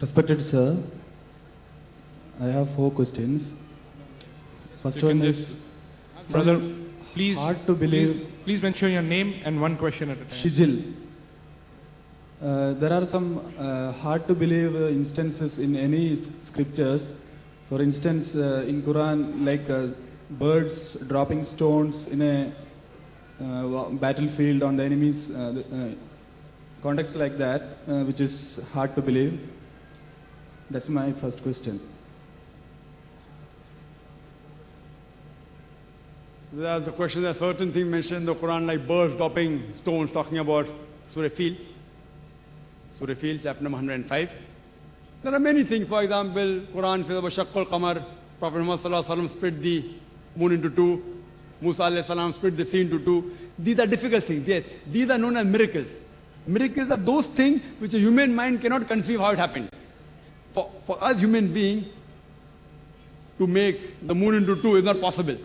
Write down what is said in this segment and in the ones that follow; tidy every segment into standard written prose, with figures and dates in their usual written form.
Respected sir, I have 4 questions. First You one can is, Brother, please, hard to believe. please mention your name and one question at a time. Shijil. There are some hard to believe instances in any scriptures. For instance, in Quran, like birds dropping stones in a battlefield on the enemy's context like that, which is hard to believe. That's my first question. There's a question, there are certain things mentioned in the Quran like birds dropping stones, talking about Surah Fil. Surah Fil, chapter number 105. There are many things, for example, Quran says about Shaqqal Qamar, Prophet Muhammad Sallallahu Alaihi Wasallam split the moon into 2, Musa Alayhi Salam split the sea into 2. These are difficult things, yes. These are known as miracles. Miracles are those things which a human mind cannot conceive how it happened. For us human beings, to make the moon into 2 is not possible.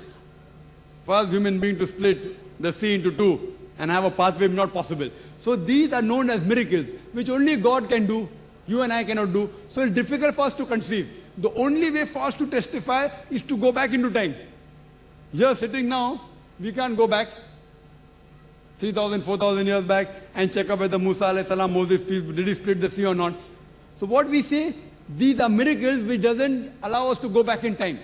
For us human beings to split the sea into 2 and have a pathway is not possible. So these are known as miracles, which only God can do, you and I cannot do. So it's difficult for us to conceive. The only way for us to testify is to go back into time. Here sitting now, we can't go back 3,000, 4,000 years back and check up whether Musa alayhi salam, Moses, did he split the sea or not. So what we say, these are miracles which doesn't allow us to go back in time.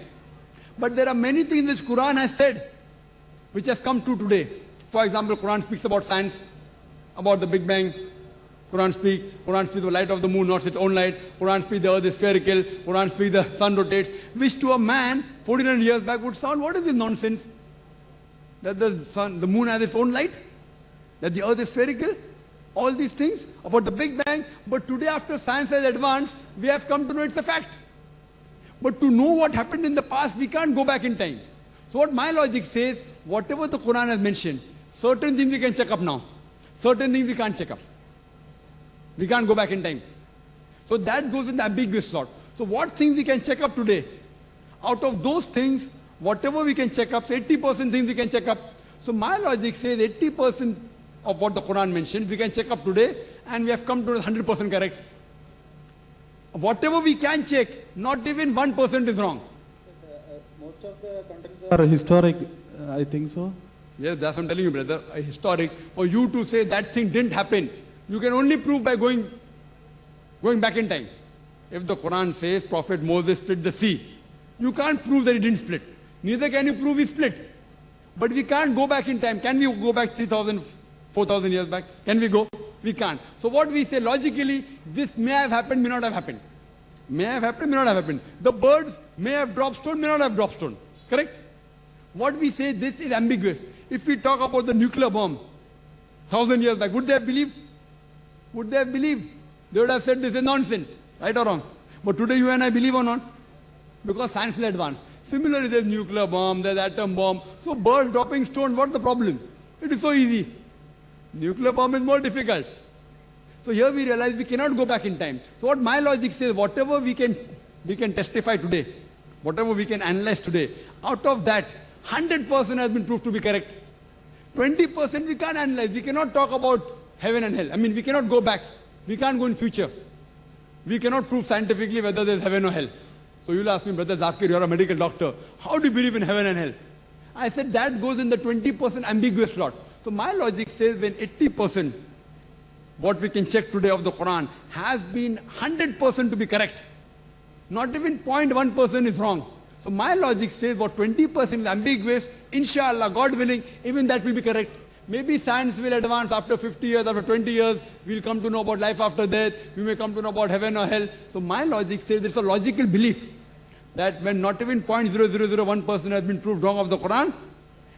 But there are many things which Quran has said, which has come true today. For example, Quran speaks about science, about the Big Bang. Quran speaks the light of the moon, not its own light. Quran speaks the earth is spherical. Quran speaks the sun rotates, which to a man 1,400 years back would sound, what is this nonsense? That the moon has its own light? That the earth is spherical? All these things about the Big Bang, but today after science has advanced, we have come to know it's a fact. But to know what happened in the past, we can't go back in time. So what my logic says, whatever the Quran has mentioned, certain things we can check up now. Certain things we can't check up. We can't go back in time. So that goes in the ambiguous slot. So what things we can check up today? Out of those things, whatever we can check up, so 80% things we can check up. So my logic says 80% of what the Quran mentioned, we can check up today, and we have come to 100% correct. Whatever we can check, not even 1% is wrong. Most of the contents are historic, I think so. Yes, that's what I'm telling you, brother. Historic. For you to say that thing didn't happen, you can only prove by going back in time. If the Quran says Prophet Moses split the sea, you can't prove that he didn't split. Neither can you prove he split. But we can't go back in time. Can we go back 3,000, 4,000 years back? Can we go? We can't. So what we say logically, this may have happened, may not have happened. May have happened, may not have happened. The birds may have dropped stone, may not have dropped stone. Correct? What we say, this is ambiguous. If we talk about the nuclear bomb, 1,000 years back, would they have believed? Would they have believed? They would have said this is nonsense. Right or wrong? But today you and I believe or not? Because science is advanced. Similarly, there's nuclear bomb, there's atom bomb. So birds dropping stone, what's the problem? It is so easy. Nuclear bomb is more difficult. So here we realize we cannot go back in time. So what my logic says, whatever we can testify today, whatever we can analyze today, out of that, 100% has been proved to be correct. 20% we can't analyze. We cannot talk about heaven and hell. I mean, we cannot go back. We can't go in future. We cannot prove scientifically whether there's heaven or hell. So you'll ask me, Brother Zakir, you're a medical doctor. How do you believe in heaven and hell? I said that goes in the 20% ambiguous slot. So my logic says when 80%, what we can check today of the Quran, has been 100% to be correct. Not even 0.1% is wrong. So my logic says what 20% is ambiguous, inshallah, God willing, even that will be correct. Maybe science will advance after 50 years, after 20 years, we'll come to know about life after death, we may come to know about heaven or hell. So my logic says there's a logical belief that when not even 0.0001% has been proved wrong of the Quran,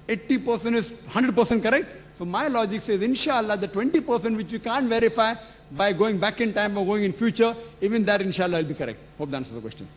80% is 100% correct. So my logic says, inshallah, the 20% which you can't verify by going back in time or going in future, even that inshallah will be correct. Hope that answers the question.